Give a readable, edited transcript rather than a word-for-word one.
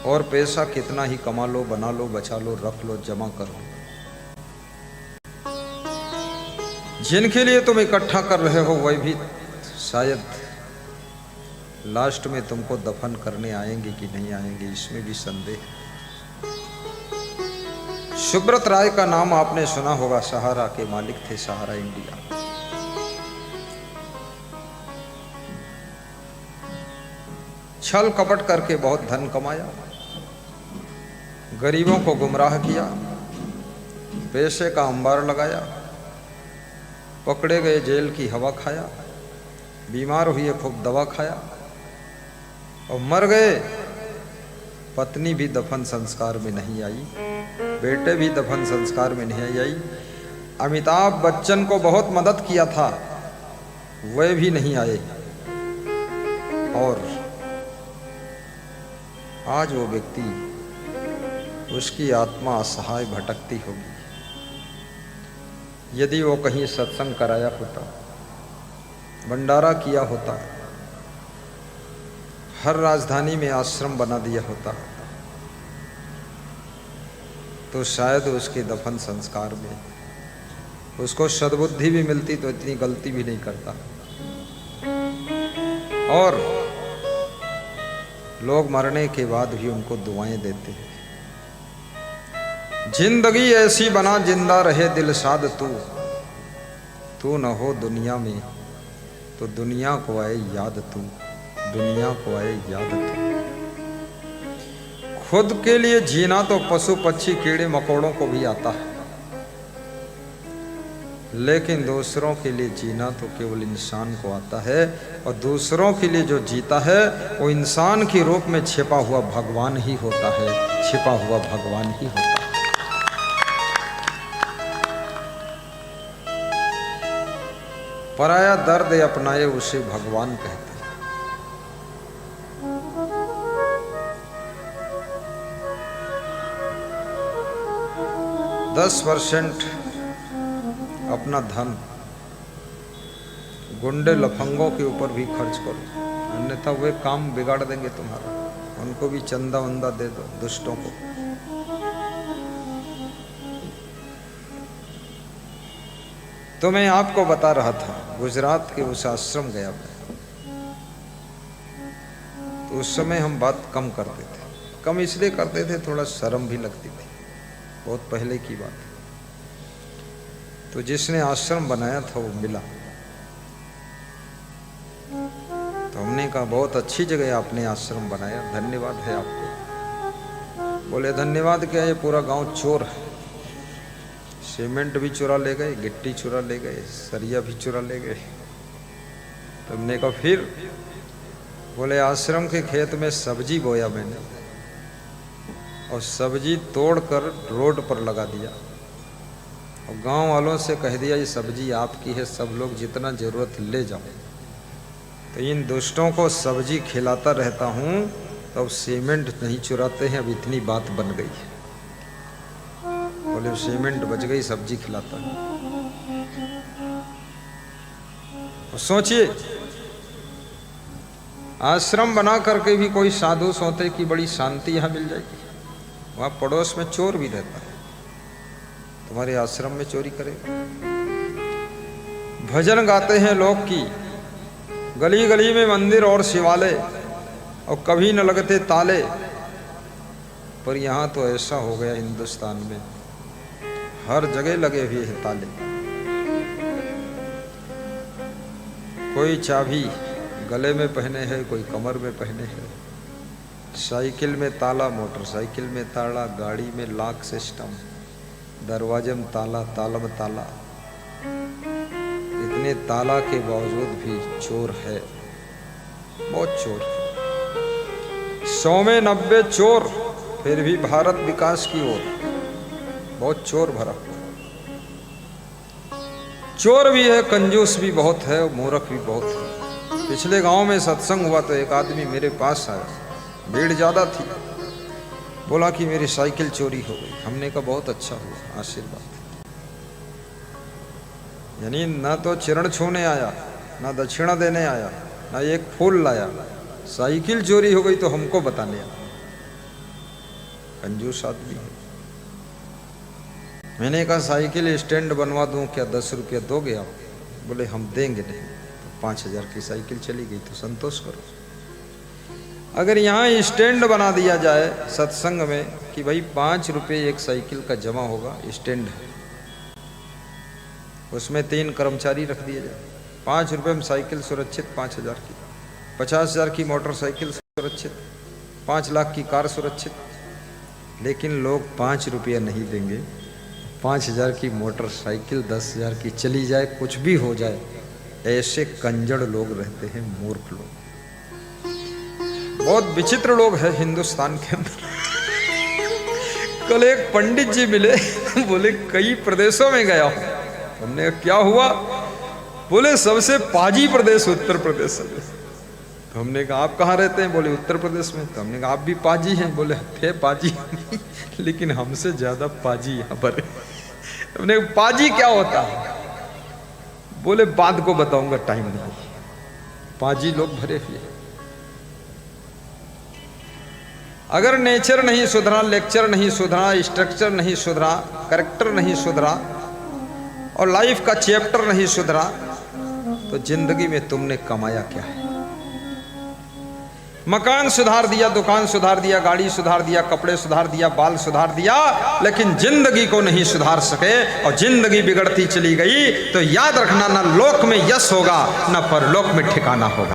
और पैसा कितना ही कमा लो, बना लो, बचा लो, रख लो, जमा करो, जिनके लिए तुम इकट्ठा कर रहे हो वही भी शायद लास्ट में तुमको दफन करने आएंगे कि नहीं आएंगे, इसमें भी संदेह। सुब्रत राय का नाम आपने सुना होगा, सहारा के मालिक थे, सहारा इंडिया। छल कपट करके बहुत धन कमाया, गरीबों को गुमराह किया, पैसे का अंबार लगाया, पकड़े गए जेल की हवा खाया, बीमार हुए खूब दवा खाया और मर गए। पत्नी भी दफन संस्कार में नहीं आई, बेटे भी दफन संस्कार में नहीं आई। अमिताभ बच्चन को बहुत मदद किया था, वे भी नहीं आए। और आज वो व्यक्ति, उसकी आत्मा असहाय भटकती होगी। यदि वो कहीं सत्संग कराया होता, भंडारा किया होता, हर राजधानी में आश्रम बना दिया होता, तो शायद उसके दफन संस्कार में उसको सद्बुद्धि भी मिलती तो इतनी गलती भी नहीं करता। और लोग मरने के बाद भी उनको दुआएं देते हैं। जिंदगी ऐसी बना जिंदा रहे दिलशाद तू न हो दुनिया में तो दुनिया को आए याद तू, दुनिया को आए याद तू। खुद के लिए जीना तो पशु पक्षी कीड़े मकोड़ों को भी आता है, लेकिन दूसरों के लिए जीना तो केवल इंसान को आता है। और दूसरों के लिए जो जीता है वो इंसान के रूप में छिपा हुआ भगवान ही होता है, छिपा हुआ भगवान ही होता है। पराया दर्द अपनाए उसे भगवान कहते हैं। 10% अपना धन गुंडे लफंगों के ऊपर भी खर्च करो, अन्यथा वे काम बिगाड़ देंगे तुम्हारा। उनको भी चंदा वंदा दे दो, दुष्टों को। तो मैं आपको बता रहा था, गुजरात के उस आश्रम गया मैं, तो उस समय हम बात कम करते थे। कम इसलिए करते थे, थोड़ा शर्म भी लगती थी, बहुत पहले की बात है। तो जिसने आश्रम बनाया था वो मिला, तो हमने कहा बहुत अच्छी जगह आपने आश्रम बनाया, धन्यवाद है आपको। बोले धन्यवाद क्या, ये पूरा गांव चोर है, सीमेंट भी चुरा ले गए, गिट्टी चुरा ले गए, सरिया भी चुरा ले गए। तो हमने कहा फिर? बोले आश्रम के खेत में सब्जी बोया मैंने, और सब्जी तोड़कर रोड पर लगा दिया, और गांव वालों से कह दिया ये सब्जी आपकी है, सब लोग जितना जरूरत ले जाओ। तो इन दुष्टों को सब्जी खिलाता रहता हूँ, तो अब सीमेंट नहीं चुराते हैं। अब इतनी बात बन गई है। बोले सीमेंट बच गई, सब्जी खिलाता है। सोचिए, आश्रम बना करके भी कोई साधु सोचते कि बड़ी शांति यहाँ मिल जाएगी, वहाँ पड़ोस में चोर भी रहता है, तुम्हारे आश्रम में चोरी करेगा। भजन गाते हैं लोग की गली गली में मंदिर और शिवालय, और कभी न लगते ताले। पर यहाँ तो ऐसा हो गया हिंदुस्तान में, हर जगह लगे हुए हैं ताले। कोई चाबी गले में पहने है, कोई कमर में पहने है, साइकिल में ताला, मोटरसाइकिल में ताला, गाड़ी में लॉक सिस्टम, दरवाजे में ताला, ताला में ताला। इतने ताला के बावजूद भी चोर है, बहुत चोर है। 100 में 90 चोर, फिर भी भारत विकास की ओर बहुत चोर भरा। चोर भी है, कंजूस भी बहुत है, और मूर्ख भी बहुत है। पिछले गांव में सत्संग हुआ तो एक आदमी मेरे पास आया, भीड़ ज्यादा थी, बोला कि मेरी साइकिल चोरी हो गई। हमने कहा बहुत अच्छा हुआ, आशीर्वाद। यानी ना तो चरण छूने आया, ना दक्षिणा देने आया, ना एक फूल लाया, साइकिल चोरी हो गई तो हमको बताने आया। कंजूस आदमी है। मैंने कहा साइकिल स्टैंड बनवा दूं क्या, 10 रुपया दोगे आप? बोले हम देंगे नहीं। तो 5,000 की साइकिल चली गई, तो संतोष करो। अगर यहाँ स्टैंड बना दिया जाए सत्संग में कि भाई 5 रुपये एक साइकिल का जमा होगा, स्टैंड है, उसमें 3 कर्मचारी रख दिए जाए, 5 रुपये में साइकिल सुरक्षित 5,000 की, 50,000 की मोटरसाइकिल सुरक्षित, 5 लाख की कार सुरक्षित। लेकिन लोग 5 रुपया नहीं देंगे, 5,000 की मोटरसाइकिल 10,000 की चली जाए, कुछ भी हो जाए। ऐसे कंजड़ लोग रहते हैं, मूर्ख लोग। बहुत विचित्र लोग हैं हिंदुस्तान के अंदर। कल एक पंडित जी मिले, बोले कई प्रदेशों में गया हूं। हमने क्या हुआ? बोले सबसे पाजी प्रदेश उत्तर प्रदेश है। तो हमने कहा आप कहाँ रहते हैं? बोले उत्तर प्रदेश में। तो हमने कहा आप भी पाजी हैं? बोले थे पाजी लेकिन हमसे ज्यादा पाजी यहाँ पर। हमने कहा पाजी क्या होता है? बोले बाद को बताऊंगा, टाइम नहीं। पाजी लोग भरे हुए। अगर नेचर नहीं सुधरा, लेक्चर नहीं सुधरा, स्ट्रक्चर नहीं सुधरा, करेक्टर नहीं सुधरा और लाइफ का चैप्टर नहीं सुधरा, तो जिंदगी में तुमने कमाया क्या है? मकान सुधार दिया, दुकान सुधार दिया, गाड़ी सुधार दिया, कपड़े सुधार दिया, बाल सुधार दिया, लेकिन जिंदगी को नहीं सुधार सके और जिंदगी बिगड़ती चली गई, तो याद रखना, ना लोक में यश होगा, ना परलोक में ठिकाना होगा।